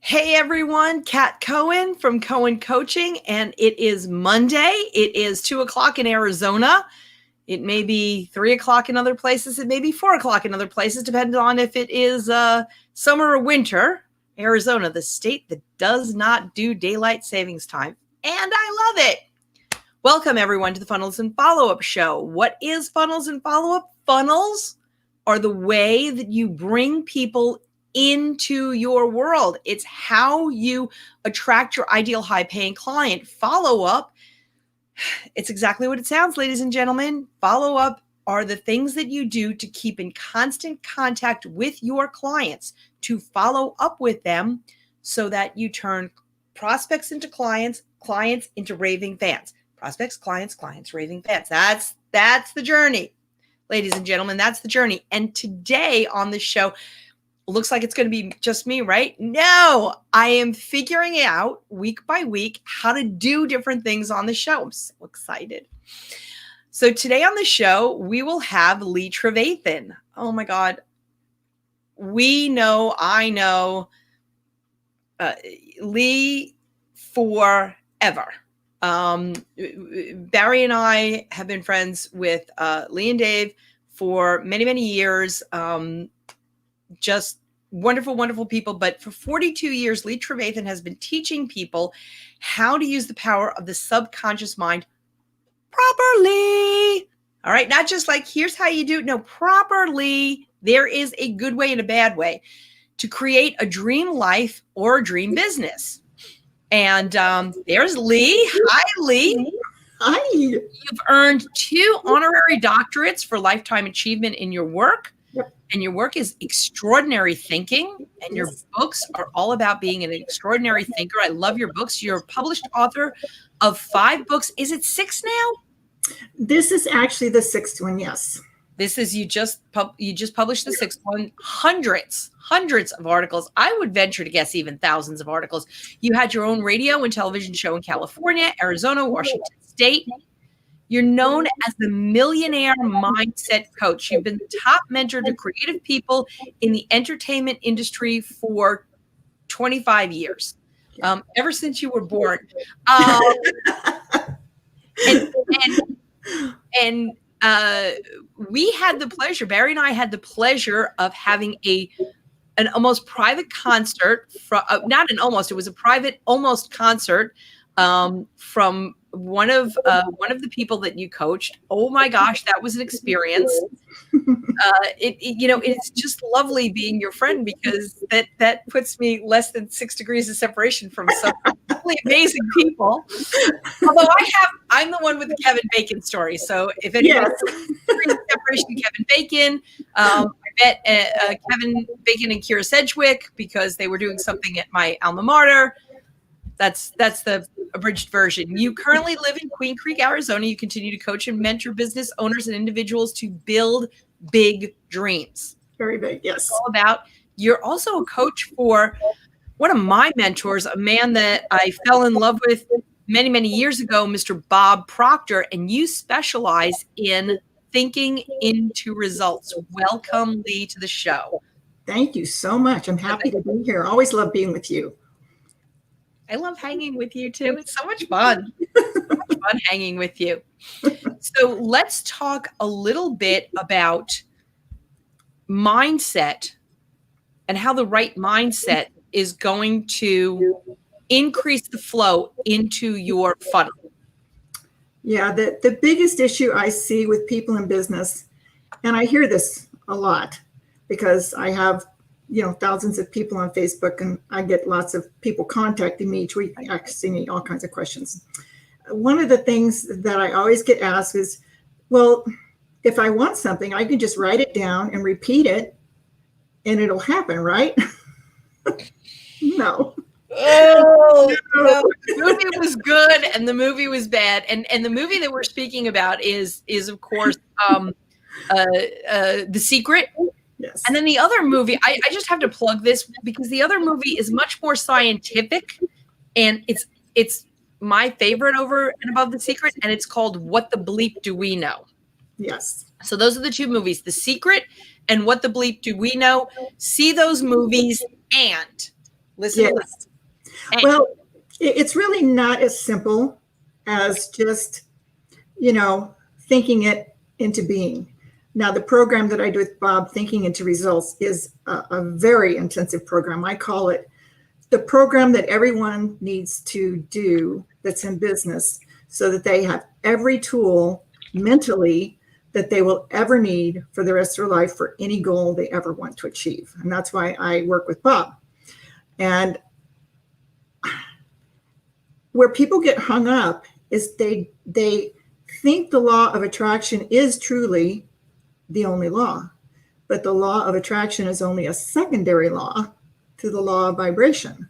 Hey everyone, Kat Cohen from Cohen Coaching, and it is Monday. It is 2:00 in Arizona. It may be 3:00 in other places. It may be 4:00 in other places, depending on if it is summer or winter. Arizona, the state that does not do daylight savings time, and I love it. Welcome everyone to the Funnels and Follow-Up Show. What is Funnels and Follow-Up? Funnels are the way that you bring people into your world. It's how you attract your ideal high-paying client. Follow-up, it's exactly what it sounds, ladies and gentlemen. Follow-up are the things that you do to keep in constant contact with your clients, to follow up with them so that you turn prospects into clients, clients into raving fans. Prospects, clients, raving fans. That's the journey, ladies and gentlemen. That's the journey. And today on the show, looks like it's going to be just me, right? No, I am figuring out week by week how to do different things on the show. I'm so excited. So today on the show, we will have Lee Travathan. Oh my God. I know Lee forever. Barry and I have been friends with Lee and Dave for many, many years. Just wonderful, wonderful people. But for 42 years, Lee Travathan has been teaching people how to use the power of the subconscious mind properly. All right. Not just like, here's how you do it. No, properly. There is a good way and a bad way to create a dream life or a dream business. And there's Lee. Hi, Lee. Hi. You've earned 2 honorary doctorates for lifetime achievement in your work. And your work is extraordinary thinking, and your books are all about being an extraordinary thinker. I love your books. You're a published author of 5 books. Is it 6 now? This is actually the 6th one, yes. This is you just published the 6th one. Hundreds of articles. I would venture to guess even thousands of articles. You had your own radio and television show in California, Arizona, Washington State. You're known as the millionaire mindset coach. You've been the top mentor to creative people in the entertainment industry for 25 years, ever since you were born. And we had the pleasure, Barry and I had the pleasure of having an almost private concert from, it was a private almost concert from one of the people that you coached. Oh my gosh, that was an experience. It's just lovely being your friend, because that puts me less than 6 degrees of separation from some really amazing people. Although I'm the one with the Kevin Bacon story. So if anyone degrees of separation, Kevin Bacon, I met Kevin Bacon and Kira Sedgwick because they were doing something at my alma mater. That's the abridged version. You currently live in Queen Creek, Arizona. You continue to coach and mentor business owners and individuals to build big dreams. Very big, yes. All about. You're also a coach for one of my mentors, a man that I fell in love with many, many years ago, Mr. Bob Proctor, and you specialize in thinking into results. Welcome, Lee, to the show. Thank you so much. I'm happy to be here. Always love being with you. I love hanging with you too. It's so much fun. So much fun hanging with you. So let's talk a little bit about mindset and how the right mindset is going to increase the flow into your funnel. Yeah, the biggest issue I see with people in business, and I hear this a lot because I have thousands of people on Facebook, and I get lots of people contacting me each week, asking me all kinds of questions. One of the things that I always get asked is, well, if I want something, I can just write it down and repeat it and it'll happen, right? No. Oh, no. The movie was good and the movie was bad. And the movie that we're speaking about is of course, The Secret. Yes. And then the other movie, I just have to plug this because the other movie is much more scientific, and it's my favorite over and above The Secret, and it's called What the Bleep Do We Know? Yes. So those are the 2 movies, The Secret and What the Bleep Do We Know? See those movies, and Listen to that. Yes. Well, it's really not as simple as just, thinking it into being. Now, the program that I do with Bob, Thinking into Results, is a very intensive program. I call it the program that everyone needs to do that's in business so that they have every tool mentally that they will ever need for the rest of their life for any goal they ever want to achieve. And that's why I work with Bob. And where people get hung up is they think the law of attraction is truly the only law, but the law of attraction is only a secondary law to the law of vibration.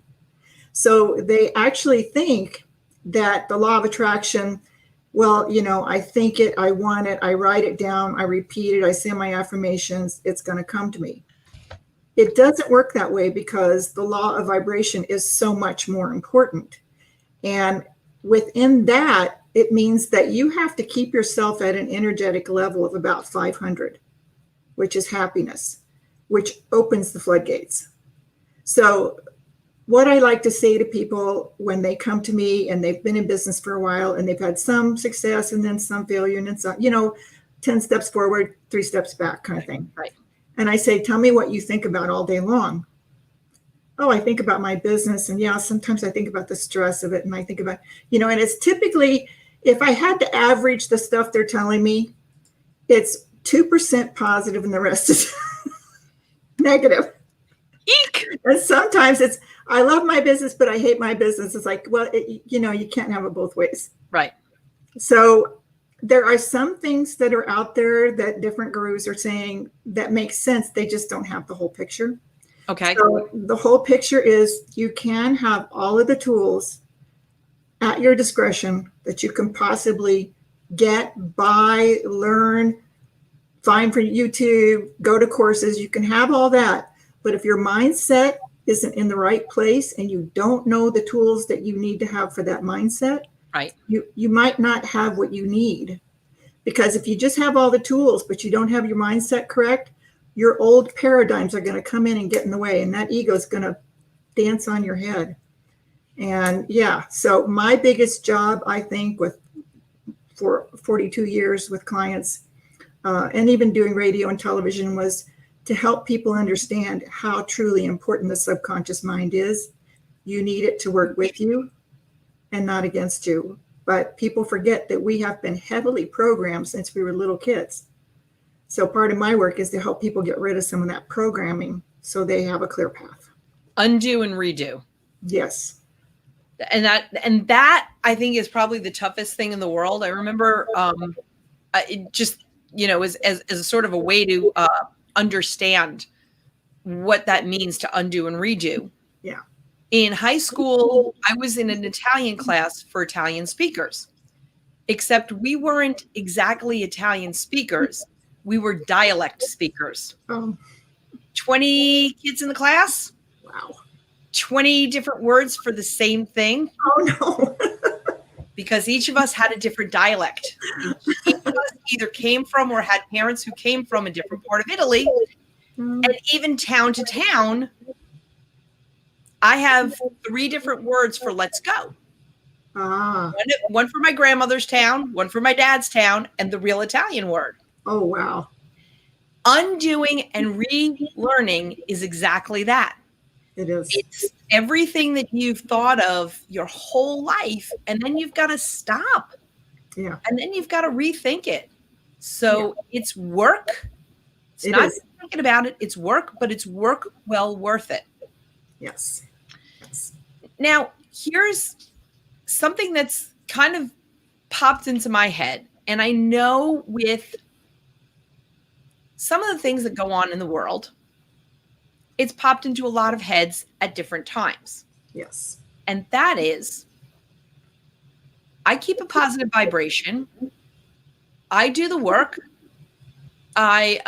So they actually think that the law of attraction, well, I think it, I want it, I write it down, I repeat it, I say my affirmations, it's going to come to me. It doesn't work that way because the law of vibration is so much more important. And within that, it means that you have to keep yourself at an energetic level of about 500, which is happiness, which opens the floodgates. So what I like to say to people when they come to me and they've been in business for a while and they've had some success and then some failure and then some, 10 steps forward, 3 steps back kind of thing. Right. And I say, tell me what you think about all day long. Oh, I think about my business. And yeah, sometimes I think about the stress of it. And I think about, and it's typically, if I had to average the stuff they're telling me, it's 2% positive and the rest is negative. Eek! And sometimes it's, I love my business, but I hate my business. It's like, well, you can't have it both ways. Right. So there are some things that are out there that different gurus are saying that make sense. They just don't have the whole picture. Okay. So the whole picture is you can have all of the tools at your discretion that you can possibly get, buy, learn, find for YouTube, go to courses. You can have all that. But if your mindset isn't in the right place and you don't know the tools that you need to have for that mindset, right, you might not have what you need. Because if you just have all the tools, but you don't have your mindset correct, your old paradigms are going to come in and get in the way, and that ego is going to dance on your head. And yeah, so my biggest job, I think, for 42 years with clients, and even doing radio and television, was to help people understand how truly important the subconscious mind is. You need it to work with you and not against you. But people forget that we have been heavily programmed since we were little kids. So part of my work is to help people get rid of some of that programming so they have a clear path. Undo and redo. Yes. And that I think is probably the toughest thing in the world. I remember it just, as a sort of a way to understand what that means to undo and redo. Yeah. In high school, I was in an Italian class for Italian speakers, except we weren't exactly Italian speakers. We were dialect speakers. 20 kids in the class. Wow. 20 different words for the same thing. Oh, no. Because each of us had a different dialect. Each of us either came from or had parents who came from a different part of Italy. And even town to town, I have 3 different words for let's go. One for my grandmother's town, one for my dad's town, and the real Italian word. Oh, wow. Undoing and relearning is exactly that. It is. It's everything that you've thought of your whole life, and then you've got to stop. Yeah. And then you've got to rethink it. So it's work. It's not thinking about it. It's work, but it's work well worth it. Yes. Now, here's something that's kind of popped into my head. And I know with some of the things that go on in the world, it's popped into a lot of heads at different times. Yes. And that is, I keep a positive vibration. I do the work. I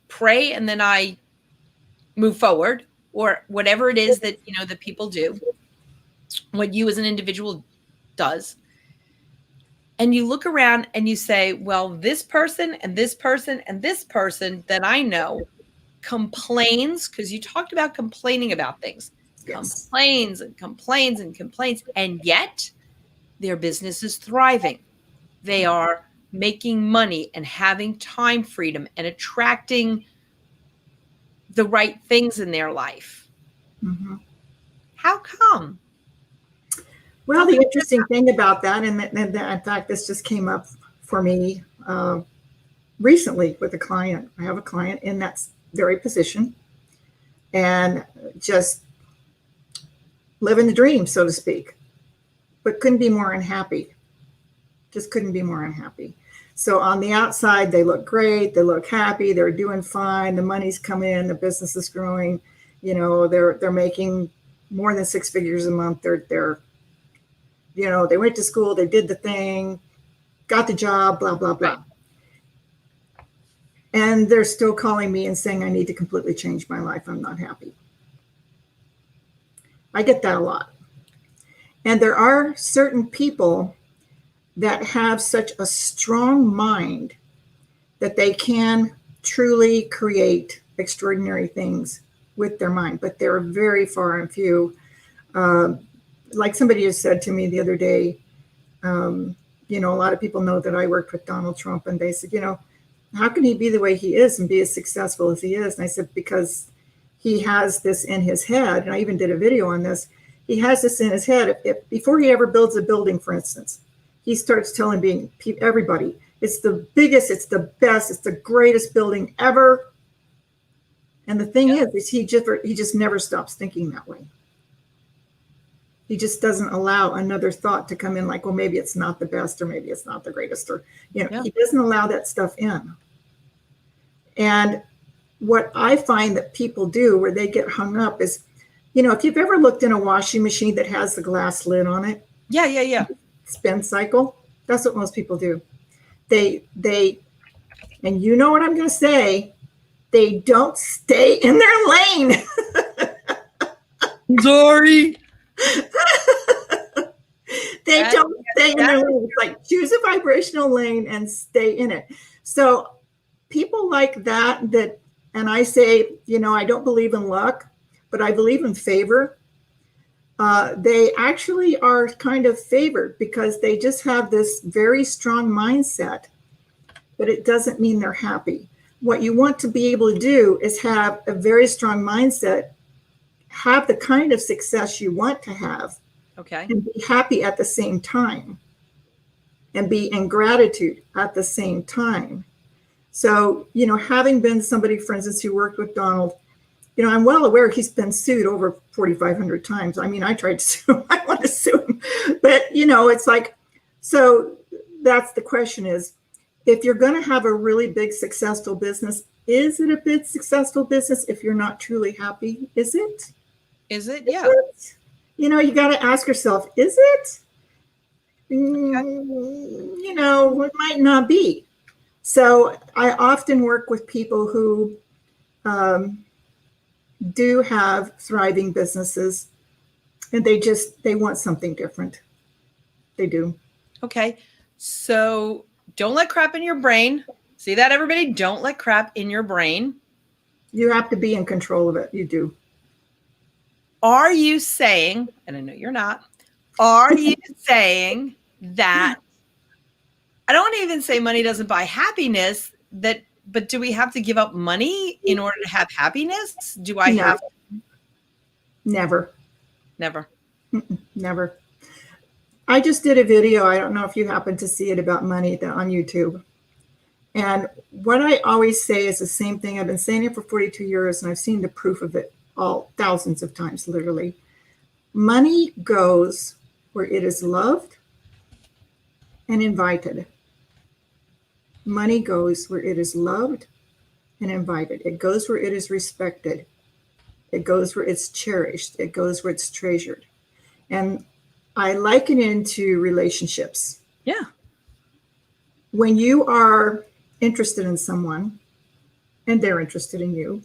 pray and then I move forward, or whatever it is that, that people do, what you as an individual does. And you look around and you say, well, this person and this person and this person that I know complains, because you talked about complaining about things, Yes. complains and complains and complains, and yet their business is thriving. They are making money and having time freedom and attracting the right things in their life. Mm-hmm. How come? Well, the interesting thing about that, and in fact, this just came up for me recently with a client. I have a client in that very position and just living the dream, so to speak, but couldn't be more unhappy. Just couldn't be more unhappy. So on the outside, they look great. They look happy. They're doing fine. The money's coming in. The business is growing. You know, they're making more than 6 figures a month. They're you know, they went to school. They did the thing, got the job, blah, blah, blah. Right. And they're still calling me and saying, I need to completely change my life. I'm not happy. I get that a lot. And there are certain people that have such a strong mind that they can truly create extraordinary things with their mind, but they're very far and few. Like somebody has said to me the other day, you know, a lot of people know that I worked with Donald Trump, and they said, you know, how can he be the way he is and be as successful as he is? And I said, because he has this in his head, and I even did a video on this. He has this in his head. If before he ever builds a building, for instance, he starts telling everybody, it's the biggest, it's the best, it's the greatest building ever. And the thing is he just never stops thinking that way. He just doesn't allow another thought to come in like, well, maybe it's not the best, or maybe it's not the greatest, or, you know, he doesn't allow that stuff in. And what I find that people do where they get hung up is, you know, if you've ever looked in a washing machine that has the glass lid on it. Yeah. Spin cycle. That's what most people do. They, and you know what I'm going to say, they don't stay in their lane. Sorry. They don't stay in their lane. It's like choose a vibrational lane and stay in it. So people like that, and I say, you know, I don't believe in luck, but I believe in favor. They actually are kind of favored because they just have this very strong mindset, but it doesn't mean they're happy. What you want to be able to do is have a very strong mindset, have the kind of success you want to have, okay, and be happy at the same time, and be in gratitude at the same time. So, you know, having been somebody, for instance, who worked with Donald, you know, I'm well aware he's been sued over 4,500 times. I mean, I tried to sue him. I want to sue him. But, you know, it's like, so that's the question is, if you're going to have a really big, successful business, is it a big, successful business if you're not truly happy? Is it? Is it? Yeah. You know, you got to ask yourself, is it? You know, it might not be. So I often work with people who do have thriving businesses, and they want something different. They do. Okay. So don't let crap in your brain. See that, everybody? Don't let crap in your brain. You have to be in control of it. You do. Are you saying, and I know you're not, are you saying that, I don't want to even say money doesn't buy happiness, but do we have to give up money in order to have happiness? Do I have to? Never. Never. Never. I just did a video, I don't know if you happen to see it, about money on YouTube. And what I always say is the same thing. I've been saying it for 42 years, and I've seen the proof of it all thousands of times, literally. Money goes where it is loved and invited. Money goes where it is loved and invited. It goes where it is respected. It goes where it's cherished. It goes where it's treasured. And I liken it into relationships. Yeah. When you are interested in someone and they're interested in you,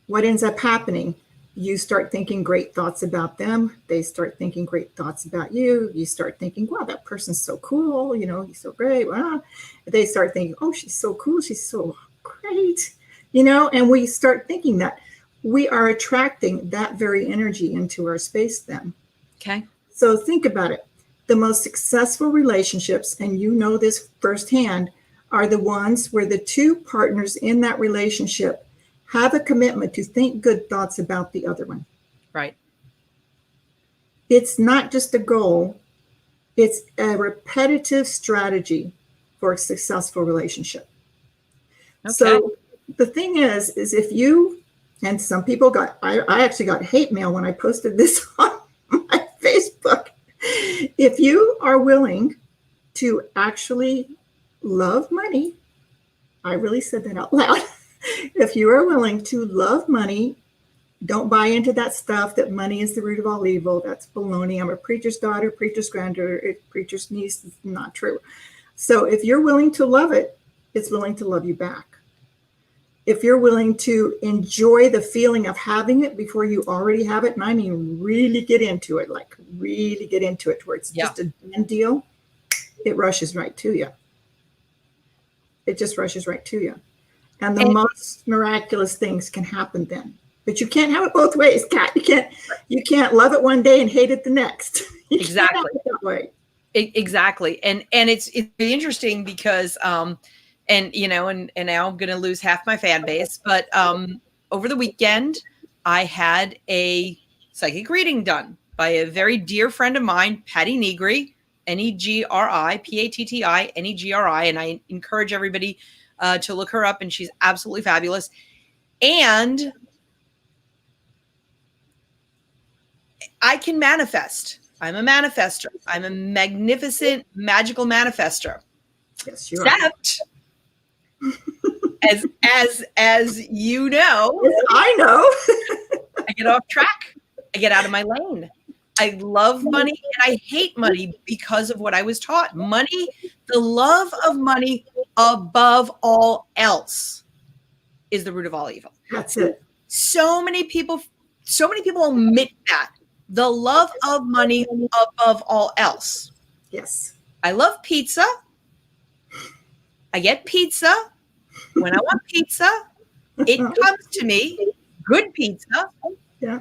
what ends up happening? You start thinking great thoughts about them. They start thinking great thoughts about you. You start thinking, wow, that person's so cool. You know, he's so great. Wow. They start thinking, oh, she's so cool. She's so great. And we start thinking that we are attracting that very energy into our space then. Okay. So think about it. The most successful relationships, and you know this firsthand, are the ones where the two partners in that relationship have a commitment to think good thoughts about the other one. Right. It's not just a goal, it's a repetitive strategy for a successful relationship. Okay. So the thing is if you, and some people I actually got hate mail when I posted this on my Facebook. If you are willing to actually love money, I really said that out loud. If you are willing to love money, don't buy into that stuff that money is the root of all evil. That's baloney. I'm a preacher's daughter, preacher's granddaughter, preacher's niece. It's not true. So if you're willing to love it, it's willing to love you back. If you're willing to enjoy the feeling of having it before you already have it, and I mean really get into it, like really get into it where it's just a done deal, it rushes right to you. It just rushes right to you. And the most miraculous things can happen then. But you can't have it both ways, Kat. You can't love it one day and hate it the next. Exactly. Can't have it that way. Exactly. And it's interesting because and now I'm going to lose half my fan base, but over the weekend I had a psychic reading done by a very dear friend of mine, Patty Negri, Negri, Patti Negri, and I encourage everybody to look her up, and she's absolutely fabulous. And I can manifest. I'm a manifester. I'm a magnificent, magical manifester. Yes, you are. Except, as you know, yes, I know. I get off track. I get out of my lane. I love money and I hate money because of what I was taught. Money, the love of money above all else, is the root of all evil. That's it. So many people omit that. The love of money above all else. Yes. I love pizza. I get pizza. When I want pizza, it comes to me. Good pizza. Yeah.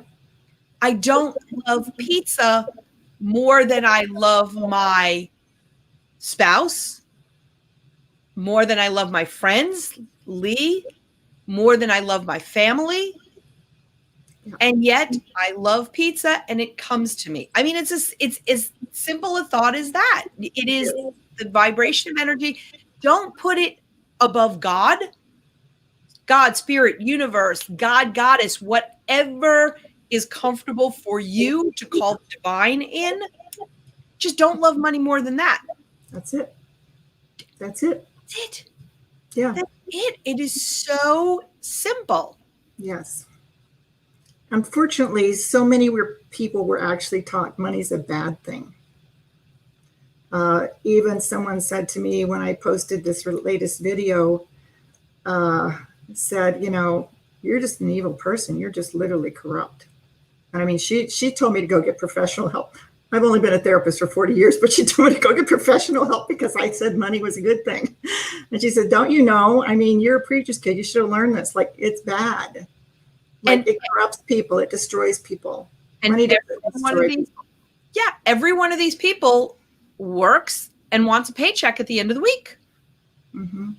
I don't love pizza more than I love my spouse, more than I love my friends, Lee, more than I love my family. And yet I love pizza and it comes to me. I mean, it's as simple a thought as that. It is the vibration of energy. Don't put it above God, spirit, universe, God, goddess, whatever is comfortable for you to call divine in. Just don't love money more than that. That's it. That's it. That's it. Yeah. That's it. It is so simple. Yes. Unfortunately, so many people were actually taught money's a bad thing. Even someone said to me when I posted this latest video, said, you're just an evil person. You're just literally corrupt. And I mean, she told me to go get professional help. I've only been a therapist for 40 years, but she told me to go get professional help because I said money was a good thing. And she said, don't you know? I mean, you're a preacher's kid. You should have learned this. Like, it's bad. Like, it corrupts people. It destroys people. And money every one of these people works and wants a paycheck at the end of the week. Mm-hmm.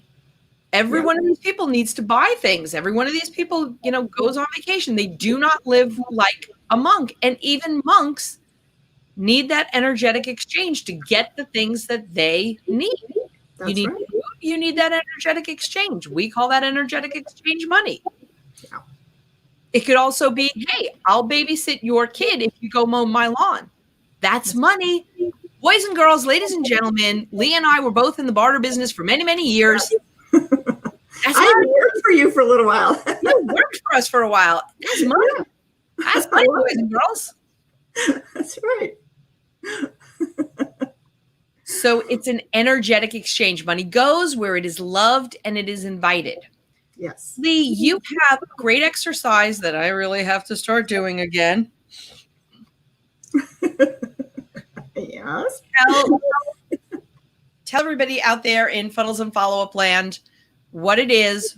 Every one of these people needs to buy things. Every one of these people, goes on vacation. They do not live like a monk. And even monks need that energetic exchange to get the things that they need. You need food, you need that energetic exchange. We call that energetic exchange money. Yeah. It could also be, hey, I'll babysit your kid if you go mow my lawn. That's money. Boys and girls, ladies and gentlemen, Lee and I were both in the barter business for many, many years. I worked for you for a little while. You worked for us for a while. That's money. That's money, boys and girls. That's right. So it's an energetic exchange. Money goes where it is loved and it is invited. Yes. Lee, you have a great exercise that I really have to start doing again. Yes. Tell everybody out there in Funnels and Follow-Up land what it is,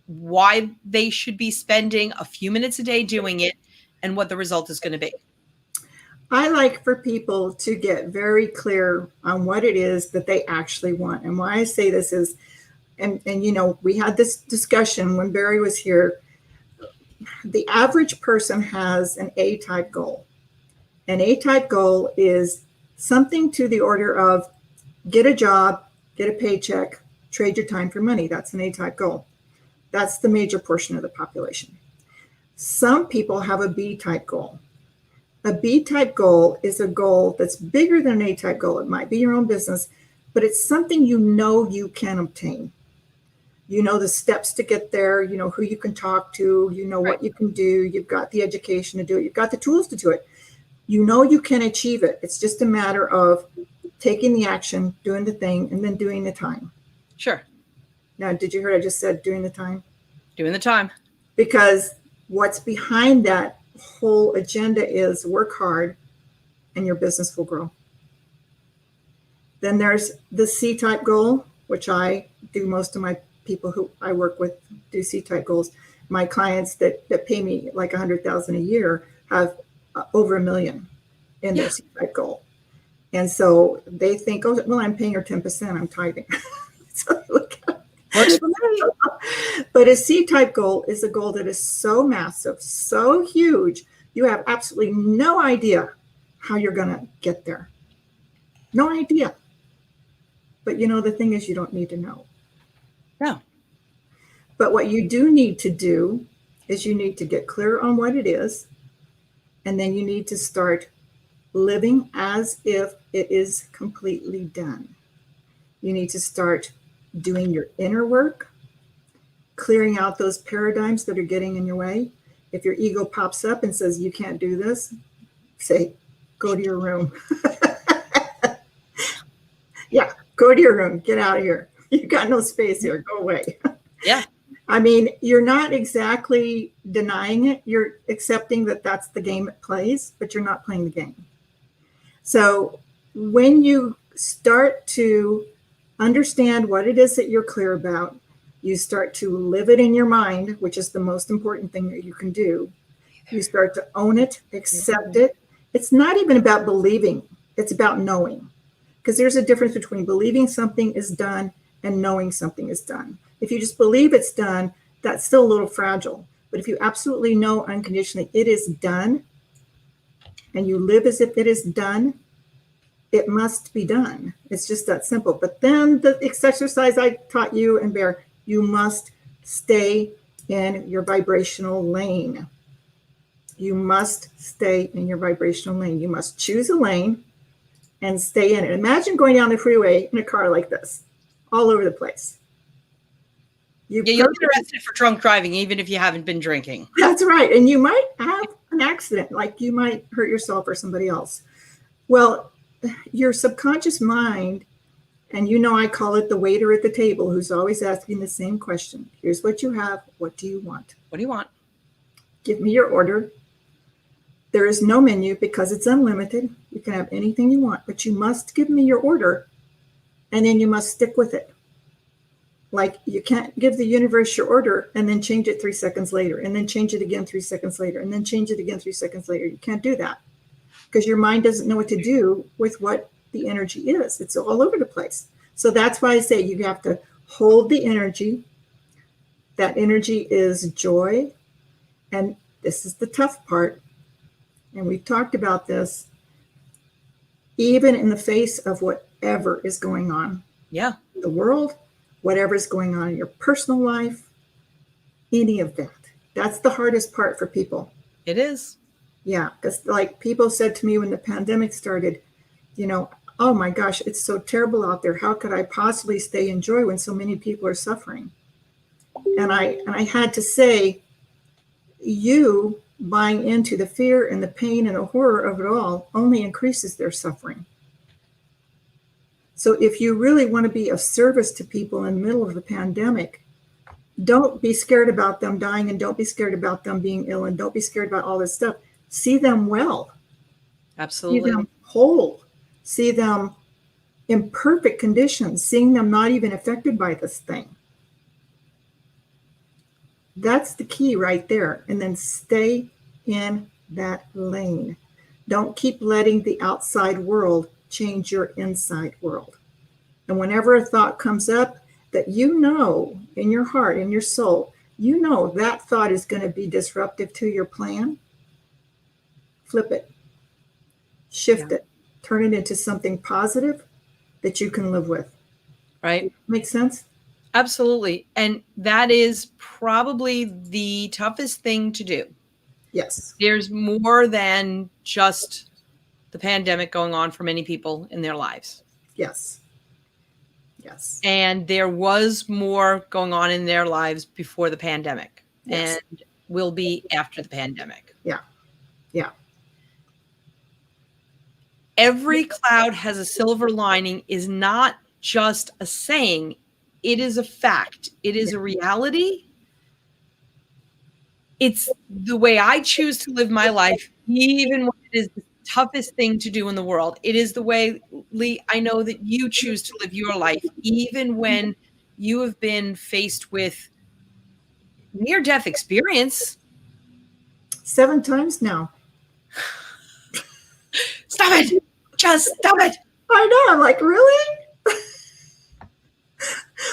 why they should be spending a few minutes a day doing it and what the result is going to be. I like for people to get very clear on what it is that they actually want. And why I say this is, and you know, we had this discussion when Barry was here. The average person has an A-type goal. An A-type goal is something to the order of get a job, get a paycheck, trade your time for money. That's an A-type goal. That's the major portion of the population. Some people have a B-type goal. A B-type goal is a goal that's bigger than an A-type goal. It might be your own business, but it's something you know you can obtain. You know the steps to get there, you know who you can talk to, you know what you can do, you've got the education to do it, you've got the tools to do it. You know you can achieve it. It's just a matter of taking the action, doing the thing, and then doing the time. Sure. Now, did you hear what I just said, doing the time? Doing the time. Because what's behind that whole agenda is work hard and your business will grow. Then there's the C-type goal, which I do. Most of my people who I work with do C-type goals. My clients that pay me like $100,000 a year have over $1 million in their C-type goal. And so they think, oh, well, I'm paying her 10%, I'm tithing. So look at Works for me. But a C-type goal is a goal that is so massive, so huge, you have absolutely no idea how you're going to get there. No idea. But you know, the thing is, you don't need to know. No. But what you do need to do is you need to get clear on what it is, and then you need to start living as if it is completely done. You need to start doing your inner work, clearing out those paradigms that are getting in your way. If your ego pops up and says, you can't do this, say, go to your room. Yeah, go to your room. Get out of here. You've got no space here. Go away. Yeah. I mean, you're not exactly denying it. You're accepting that that's the game it plays, but you're not playing the game. So when you start to understand what it is that you're clear about, you start to live it in your mind, which is the most important thing that you can do. You start to own it, accept it. It's not even about believing. It's about knowing. Because there's a difference between believing something is done and knowing something is done. If you just believe it's done, that's still a little fragile. But if you absolutely know unconditionally it is done, and you live as if it is done, it must be done. It's just that simple. But then the exercise I taught you and Bear, you must stay in your vibrational lane. You must stay in your vibrational lane. You must choose a lane and stay in it. Imagine going down the freeway in a car like this, all over the place. You'll get arrested for drunk driving, even if you haven't been drinking. That's right. And you might have an accident, like you might hurt yourself or somebody else. Well, your subconscious mind, and you know I call it the waiter at the table, who's always asking the same question. Here's what you have. What do you want? What do you want? Give me your order. There is no menu because it's unlimited. You can have anything you want, but you must give me your order, and then you must stick with it. Like you can't give the universe your order and then change it 3 seconds later, and then change it again 3 seconds later, and then change it again 3 seconds later. You can't do that because your mind doesn't know what to do with what the energy is. It's all over the place. So that's why I say you have to hold the energy. That energy is joy. And this is the tough part. And we've talked about this. Even in the face of whatever is going on. Yeah. In the world, whatever is going on in your personal life, any of that. That's the hardest part for people. It is. Yeah, because like people said to me when the pandemic started, you know, oh my gosh, it's so terrible out there. How could I possibly stay in joy when so many people are suffering? And I had to say, you buying into the fear and the pain and the horror of it all only increases their suffering. So if you really want to be of service to people in the middle of the pandemic, don't be scared about them dying, and don't be scared about them being ill, and don't be scared about all this stuff. See them well. Absolutely. See them whole. See them in perfect conditions, seeing them not even affected by this thing. That's the key right there. And then stay in that lane. Don't keep letting the outside world change your inside world. And whenever a thought comes up that you know in your heart, in your soul, you know that thought is going to be disruptive to your plan, flip it, shift it, turn it into something positive that you can live with. Right? Make sense? Absolutely. And that is probably the toughest thing to do. Yes. There's more than just the pandemic going on for many people in their lives. Yes. Yes. And there was more going on in their lives before the pandemic, Yes. and will be after the pandemic. Yeah. Yeah. Every cloud has a silver lining is not just a saying. It is a fact. It is a reality. It's the way I choose to live my life, even when it is the toughest thing to do in the world. It is the way, Lee, I know that you choose to live your life, even when you have been faced with near-death experience. 7 times now. Stop it. Just stop it. I know. I'm like, really?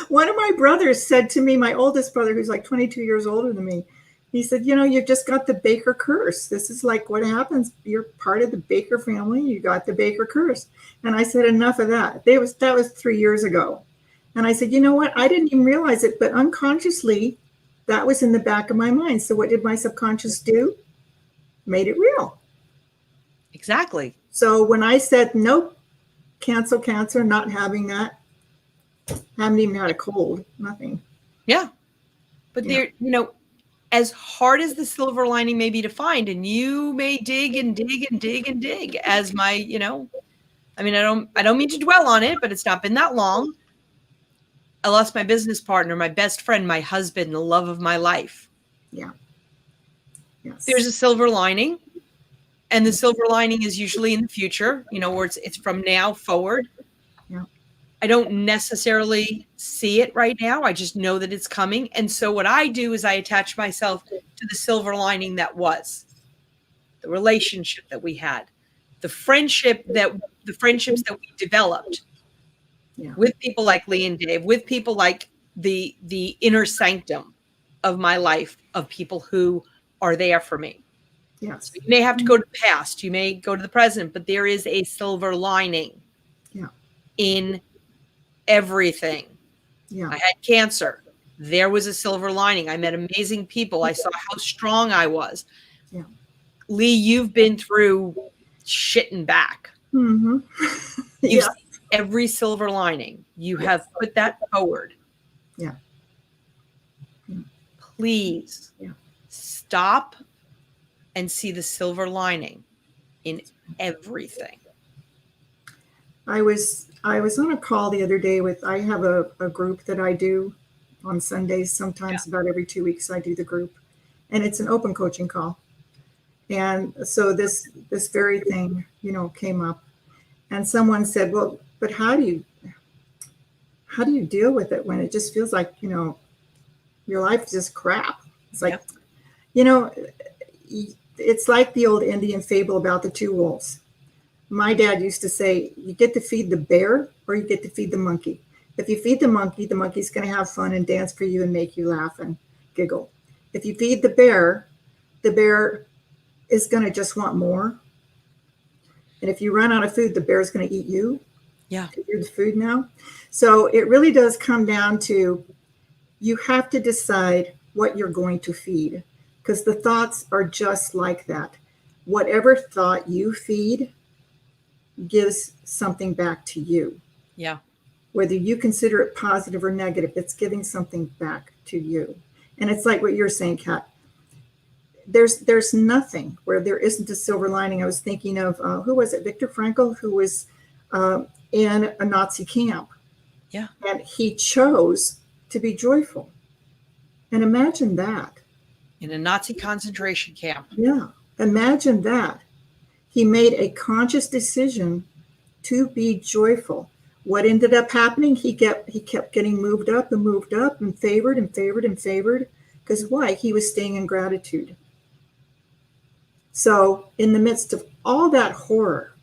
One of my brothers said to me, my oldest brother, who's like 22 years older than me, he said, you know, you've just got the Baker curse. This is like what happens. You're part of the Baker family. You got the Baker curse. And I said, enough of that. That was 3 years ago. And I said, you know what? I didn't even realize it, but unconsciously, that was in the back of my mind. So what did my subconscious do? Made it real. Exactly. So when I said, nope, cancel cancer, not having that, haven't even had a cold, nothing. Yeah. But there, you know, as hard as the silver lining may be to find, and you may dig and dig and dig and dig, as my, you know, I mean, I don't mean to dwell on it, but it's not been that long. I lost my business partner, my best friend, my husband, the love of my life. Yeah. Yes. There's a silver lining, and the silver lining is usually in the future, you know, where it's from now forward. Yeah. I don't necessarily see it right now. I just know that it's coming. And so what I do is I attach myself to the silver lining that was the relationship that we had, the friendships that we developed with people like Lee and Dave, with people like the inner sanctum of my life, of people who are there for me. Yes. So you may have to go to the past, you may go to the present, but there is a silver lining in everything. Yeah. I had cancer. There was a silver lining. I met amazing people. I saw how strong I was. Yeah. Lee, you've been through shit and back. Mm-hmm. You've seen every silver lining. You have put that forward. Yeah. Please stop and see the silver lining in everything. I was on a call the other day with, I have a group that I do on Sundays, sometimes about every 2 weeks I do the group, and it's an open coaching call. And so this very thing, you know, came up, and someone said, well, but how do you deal with it when it just feels like, you know, your life is just crap? It's like, you know, it's like the old Indian fable about the 2 wolves. My dad used to say, you get to feed the bear or you get to feed the monkey. If you feed the monkey's going to have fun and dance for you and make you laugh and giggle. If you feed the bear is going to just want more. And if you run out of food, the bear's going to eat you. Yeah. You're the food now. So it really does come down to, you have to decide what you're going to feed, because the thoughts are just like that. Whatever thought you feed gives something back to you. Yeah. Whether you consider it positive or negative, it's giving something back to you. And it's like what you're saying, Kat. There's nothing where there isn't a silver lining. I was thinking of, who was it? Viktor Frankl, who was in a Nazi camp. Yeah. And he chose to be joyful. And imagine that. In a Nazi concentration camp. Yeah. Imagine that. He made a conscious decision to be joyful. What ended up happening? He kept getting moved up and favored and favored and favored Because why? He was staying in gratitude. So in the midst of all that horror,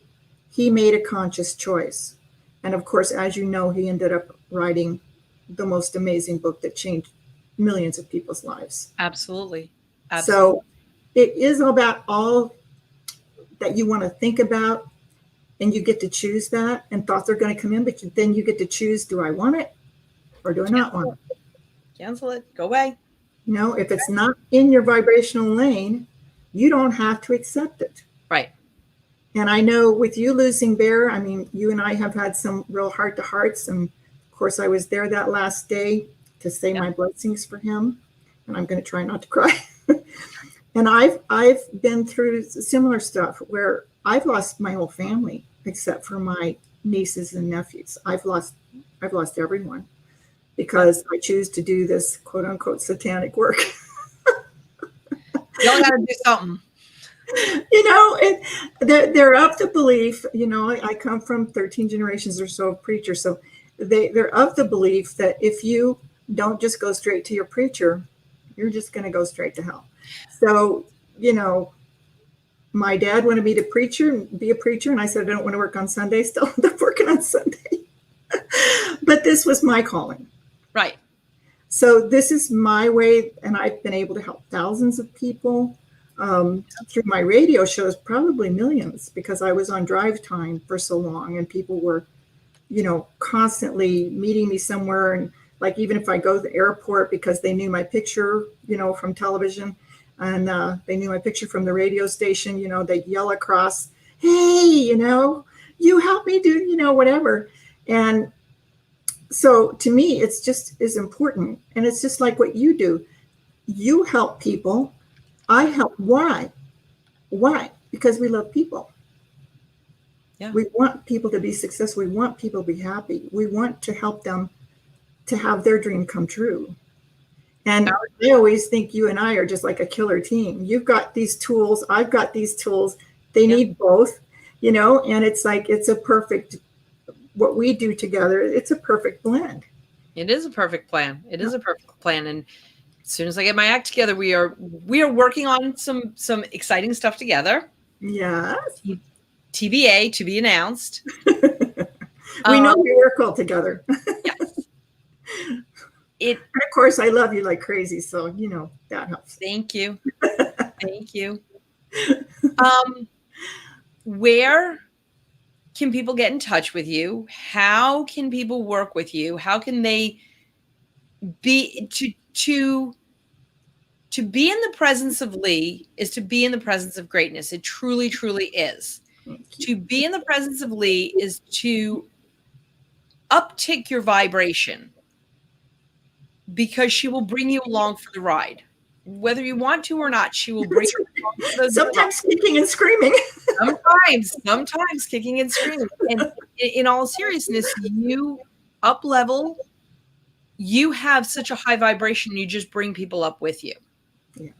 he made a conscious choice. And of course, as you know, he ended up writing the most amazing book that changed millions of people's lives. Absolutely. So it is about all that you want to think about, and you get to choose that, and thoughts are going to come in, but then you get to choose, do I want it or do I not want it? Cancel it. Go away. You know, if it's not in your vibrational lane, you don't have to accept it. Right. And I know with you losing Bear, I mean, you and I have had some real heart to hearts. And of course, I was there that last day to say my blessings for him. And I'm going to try not to cry. And I've been through similar stuff where I've lost my whole family except for my nieces and nephews. I've lost everyone because I choose to do this quote unquote satanic work. Y'all got to do something. You know, they're of the belief, you know, I come from 13 generations or so of preachers. So they're of the belief that if you don't just go straight to your preacher, you're just going to go straight to hell. So, you know, my dad wanted me to be a preacher. And I said, I don't want to work on Sunday. Still end up working on Sunday. But this was my calling. Right. So this is my way. And I've been able to help thousands of people. Through my radio shows, probably millions, because I was on drive time for so long and people were, you know, constantly meeting me somewhere. And like, even if I go to the airport because they knew my picture, you know, from television and they knew my picture from the radio station, you know, they'd yell across, hey, you know, you help me do, you know, whatever. And so to me, it's just as important. And it's just like what you do. You help people. I help. Why? Why? Because we love people. Yeah. We want people to be successful. We want people to be happy. We want to help them to have their dream come true. And I always think you and I are just like a killer team. You've got these tools. I've got these tools. They need both, you know, and it's like, it's a perfect, what we do together, it's a perfect blend. It is a perfect plan. It is a perfect plan. And as soon as I get my act together, we are working on some exciting stuff together. Yes. TBA, to be announced. We know we work well together. Yes. And of course, I love you like crazy, so you know that helps. Thank you. Thank you. Where can people get in touch with you? How can people work with you? How can they be to be in the presence of Lee is to be in the presence of greatness. It truly, truly is. To be in the presence of Lee is to uptick your vibration because she will bring you along for the ride. Whether you want to or not, she will bring you along for the sometimes kicking and screaming. Sometimes kicking and screaming. And in all seriousness, you up level, you have such a high vibration, you just bring people up with you. Yeah.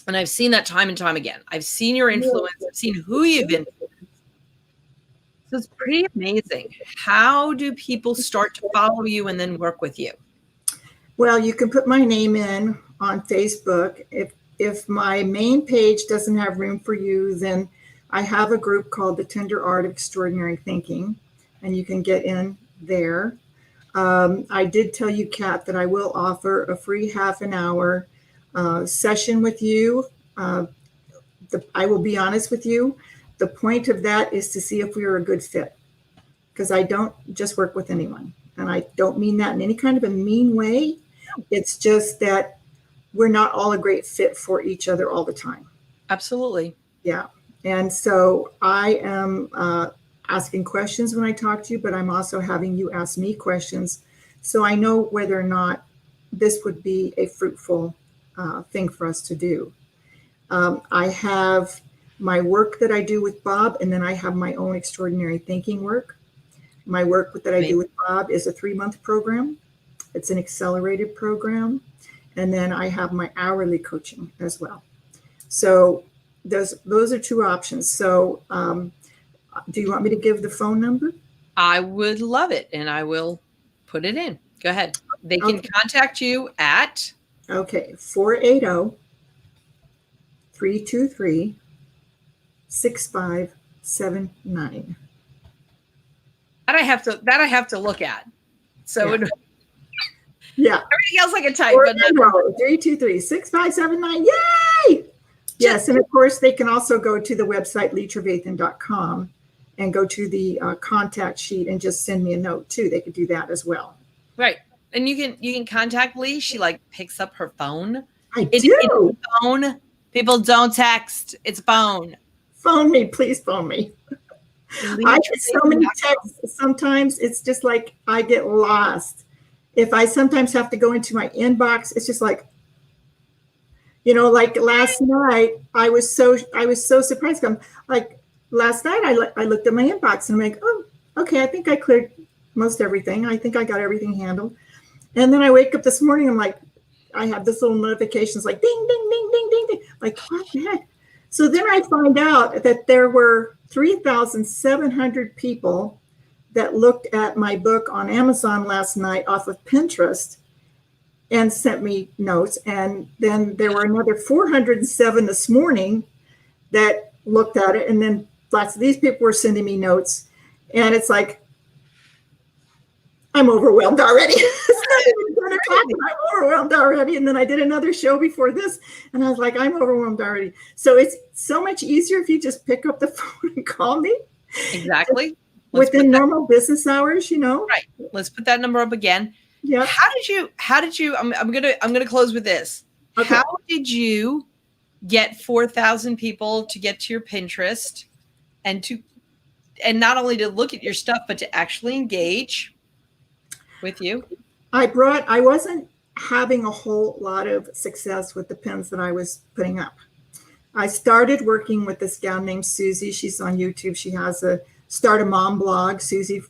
And I've seen that time and time again. I've seen your influence. I've seen who you've influenced. So it's pretty amazing. How do people start to follow you and then work with you? Well, you can put my name in on Facebook. If my main page doesn't have room for you, then I have a group called The Tender Art of Extraordinary Thinking, and you can get in there. I did tell you, Kat, that I will offer a free half an hour session with you. I will be honest with you. The point of that is to see if we are a good fit, because I don't just work with anyone. And I don't mean that in any kind of a mean way. It's just that we're not all a great fit for each other all the time. Absolutely. Yeah. And so I am asking questions when I talk to you, but I'm also having you ask me questions. So I know whether or not this would be a fruitful thing for us to do. I have my work that I do with Bob, and then I have my own extraordinary thinking work. My work that I do with Bob is a 3-month program. It's an accelerated program. And then I have my hourly coaching as well. So those are 2 options. So do you want me to give the phone number? I would love it. And I will put it in. Go ahead. They can contact you at. Okay, 480-323-6579. That I have to look at. So Yeah. everything Yeah. else I can type, but not 323-6579. Yay! Yes, and of course they can also go to the website leetravathan.com and go to the contact sheet and just send me a note too. They could do that as well. right. And you can contact Lee. She like picks up her phone. It's phone. People don't text. It's phone. Phone me, please phone me. I get so many texts. Sometimes it's just like I get lost. If I sometimes have to go into my inbox, it's just like, like last night, I was so surprised. Like last night, I looked at my inbox and I'm like, oh, okay, I think I cleared most everything. I think I got everything handled. And then I wake up this morning, I'm like, I have this little notifications like ding, ding, ding, ding, ding, ding. Like, what the heck? So then I find out that there were 3,700 people that looked at my book on Amazon last night off of Pinterest and sent me notes. And then there were another 407 this morning that looked at it. And then lots of these people were sending me notes. And it's like, I'm overwhelmed already. It's not even 10 o'clock and I'm overwhelmed already. And then I did another show before this and I was like, I'm overwhelmed already. So it's so much easier if you just pick up the phone and call me. Exactly. Within normal business hours, Right. Let's put that number up again. Yeah. How did you, I'm gonna close with this. Okay. How did you get 4,000 people to get to your Pinterest and not only to look at your stuff, but to actually engage with you? I wasn't having a whole lot of success with the pins that I was putting up. I started working with this gal named Susie. She's on YouTube. She has a Start a Mom blog, Susie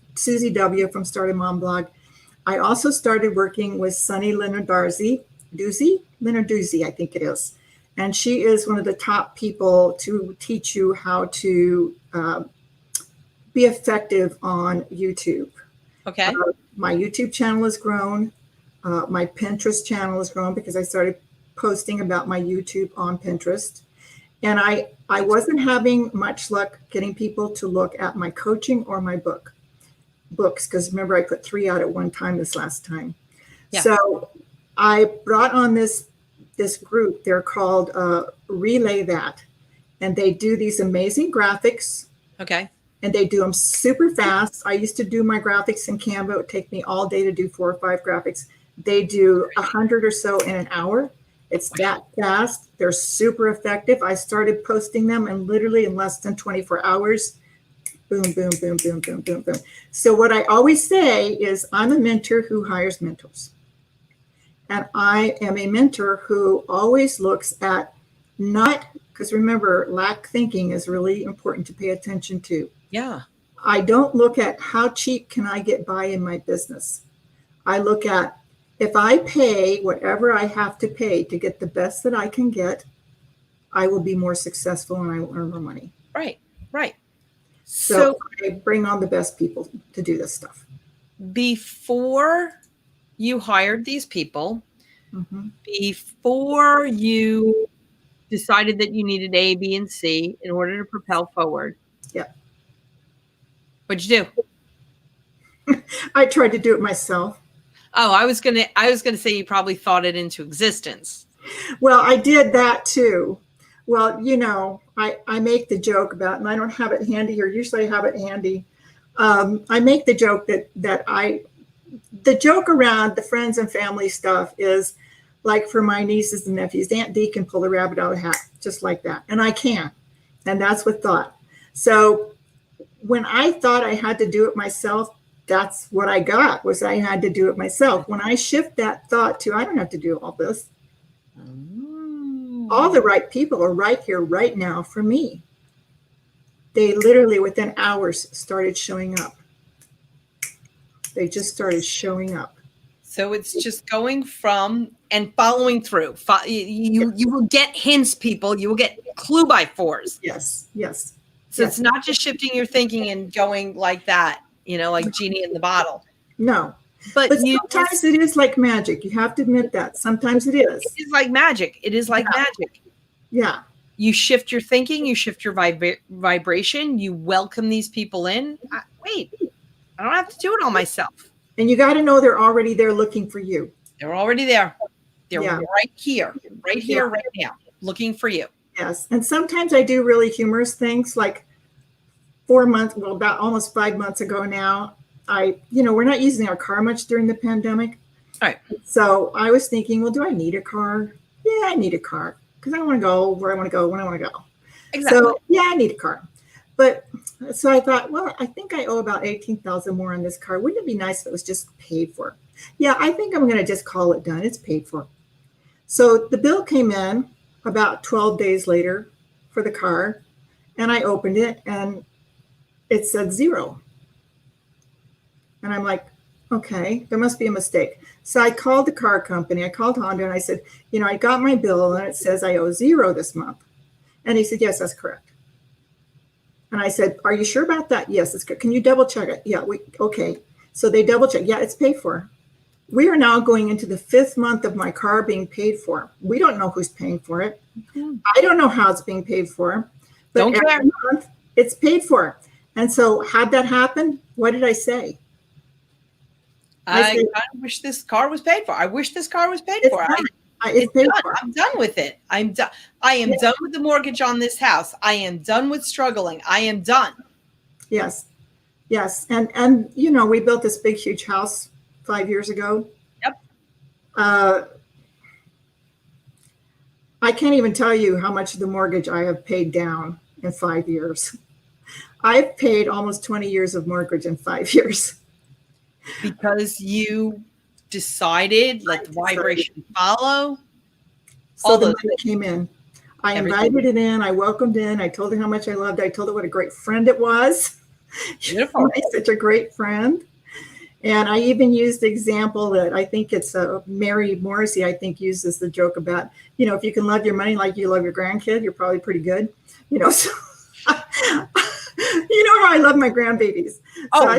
W from Start a Mom blog. I also started working with Sunny Lenarduzzi, I think it is. And she is one of the top people to teach you how to be effective on YouTube. Okay. My YouTube channel has grown. My Pinterest channel has grown because I started posting about my YouTube on Pinterest. And I wasn't having much luck getting people to look at my coaching or my books, because remember I put 3 out at one time this last time. Yeah. So I brought on this group. They're called Relay That, and they do these amazing graphics. Okay. And they do them super fast. I used to do my graphics in Canva. It would take me all day to do 4 or 5 graphics. They do 100 or so in an hour. It's that fast. They're super effective. I started posting them and literally in less than 24 hours, boom, boom, boom, boom, boom, boom, boom. So what I always say is I'm a mentor who hires mentors. And I am a mentor who always looks at because remember, lack thinking is really important to pay attention to. Yeah. I don't look at how cheap can I get by in my business. I look at if I pay whatever I have to pay to get the best that I can get, I will be more successful and I will earn more money. Right. Right. So I bring on the best people to do this stuff. Before you hired these people, before you decided that you needed A, B, and C in order to propel forward. Yeah. What'd you do? I tried to do it myself. Oh, I was gonna say you probably thought it into existence. Well, I did that too. Well, I make the joke about, and I don't have it handy here. Usually I have it handy. I make the joke the joke around the friends and family stuff is like for my nieces and nephews, Aunt Dee can pull the rabbit out of the hat, just like that. And I can. And that's with thought. So when I thought I had to do it myself, that's what I got, was I had to do it myself. When I shift that thought to, I don't have to do all this. All the right people are right here, right now for me. They literally within hours started showing up. They just started showing up. So it's just going from and following through. You will get hints, people. You will get clue by fours. Yes, yes. So it's not just shifting your thinking and going like that, like Genie in the bottle. No. But sometimes it is like magic. You have to admit that. Sometimes it is. It is like magic. It is like magic. Yeah. You shift your thinking, you shift your vibration, you welcome these people in. Wait, I don't have to do it all myself. And you got to know they're already there looking for you. They're already there. They're right here, right now, looking for you. Yes. And sometimes I do really humorous things, like 4 months, well, about almost 5 months ago now, we're not using our car much during the pandemic. All right. So I was thinking, well, do I need a car? Yeah, I need a car because I want to go where I want to go when I want to go. Exactly. So yeah, I need a car. But so I thought, well, I think I owe about $18,000 more on this car. Wouldn't it be nice if it was just paid for? Yeah, I think I'm going to just call it done. It's paid for. So the bill came in about 12 days later for the car, and I opened it and it said zero. And I'm like, okay, there must be a mistake. So I called the car company. I called Honda and I said, I got my bill and it says I owe zero this month. And he said, yes, that's correct. And I said, are you sure about that? Yes, it's good. Can you double check it? Yeah, okay. So they double check. Yeah, it's paid for. We are now going into the 5th month of my car being paid for. We don't know who's paying for it. I don't know how it's being paid for, but every month it's paid for. And so how'd that happen? What did I say? I kind of wish this car was paid for. I wish this car was paid for. It's paid for. I'm done with it. I'm done. I am done with the mortgage on this house. I am done with struggling. I am done. Yes. Yes. And we built this big, huge house 5 years ago. Yep. I can't even tell you how much of the mortgage I have paid down in 5 years. I've paid almost 20 years of mortgage in 5 years. Because you decided, let the vibration follow. So the money came in. I invited it in. I welcomed in. I told her how much I loved it. I told her what a great friend it was. Beautiful. Such a great friend. And I even used the example that I think it's Mary Morrissey, I think, uses the joke about, if you can love your money like you love your grandkid, you're probably pretty good. So how I love my grandbabies. Oh, so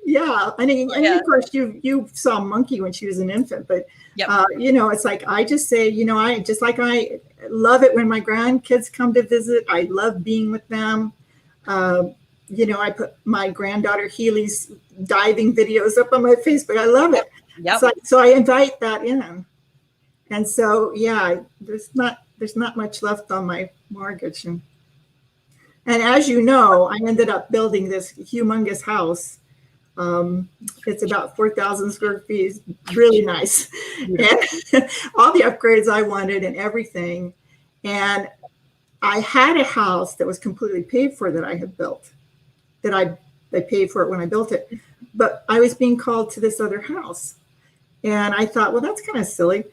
yeah. And of course, you saw Monkey when she was an infant, but it's like I just say, I love it when my grandkids come to visit. I love being with them. I put my granddaughter Healy's diving videos up on my Facebook. I love it. Yep. So I invite that in, and so there's not much left on my mortgage. And as you know, I ended up building this humongous house. It's about 4,000 square feet. It's really nice. And all the upgrades I wanted and everything. And I had a house that was completely paid for that I had built, that I paid for it when I built it. But I was being called to this other house. And I thought, well, that's kind of silly.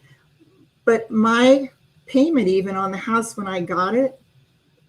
But my payment even on the house when I got it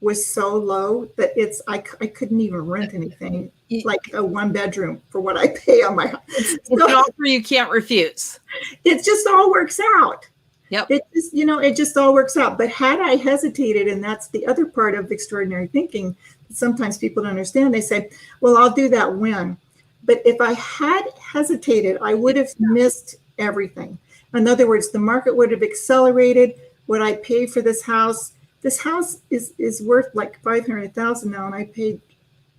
was so low that I couldn't even rent anything like a 1-bedroom for what I pay on my house. It's an offer you can't refuse. It just all works out. Yep. It just all works out. But had I hesitated, and that's the other part of extraordinary thinking, sometimes people don't understand. They say, well, I'll do that when. But if I had hesitated, I would have missed everything. In other words, the market would have accelerated what I paid for this house. This house is worth like $500,000 now, and I paid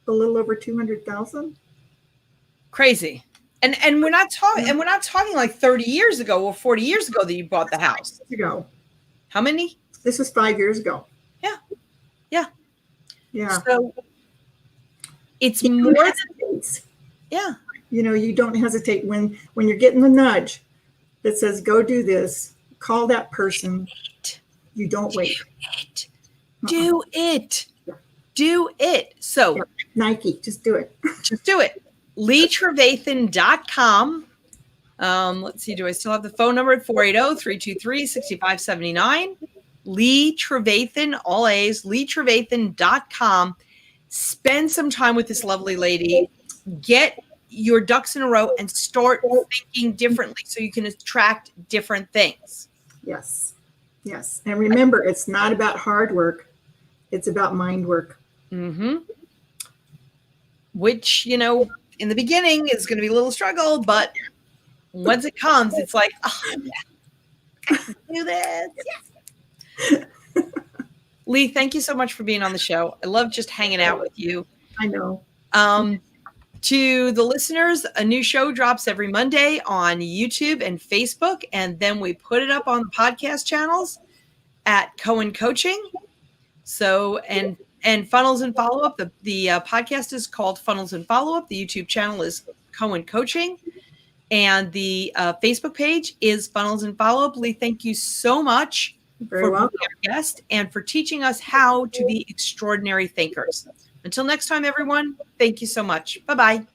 a little over $200,000. Crazy, and we're not talking like 30 years ago or 40 years ago that you bought the house. Ago. How many? This was 5 years ago. Yeah. So it's more than you don't hesitate when you're getting the nudge that says go do this. Call that person. You don't wait. Do it. Do it. So Nike, just do it. Just do it. LeeTravathan.com. Let's see. Do I still have the phone number at 480-323-6579? Lee Travathan, all A's, LeeTravathan.com. Spend some time with this lovely lady. Get your ducks in a row and start thinking differently so you can attract different things. Yes. Yes. And remember, it's not about hard work. It's about mind work. Mm-hmm. Which, in the beginning is going to be a little struggle, but Once it comes, it's like, oh, yeah, I can do this. Yes. Lee, thank you so much for being on the show. I love just hanging out with you. I know. To the listeners, a new show drops every Monday on YouTube and Facebook, and then we put it up on the podcast channels at Cohen Coaching. So, and Funnels and Follow Up. The podcast is called Funnels and Follow Up. The YouTube channel is Cohen Coaching, and the Facebook page is Funnels and Follow Up. Lee, thank you so much Very well. being our guest and for teaching us how to be extraordinary thinkers. Until next time, everyone, thank you so much. Bye-bye.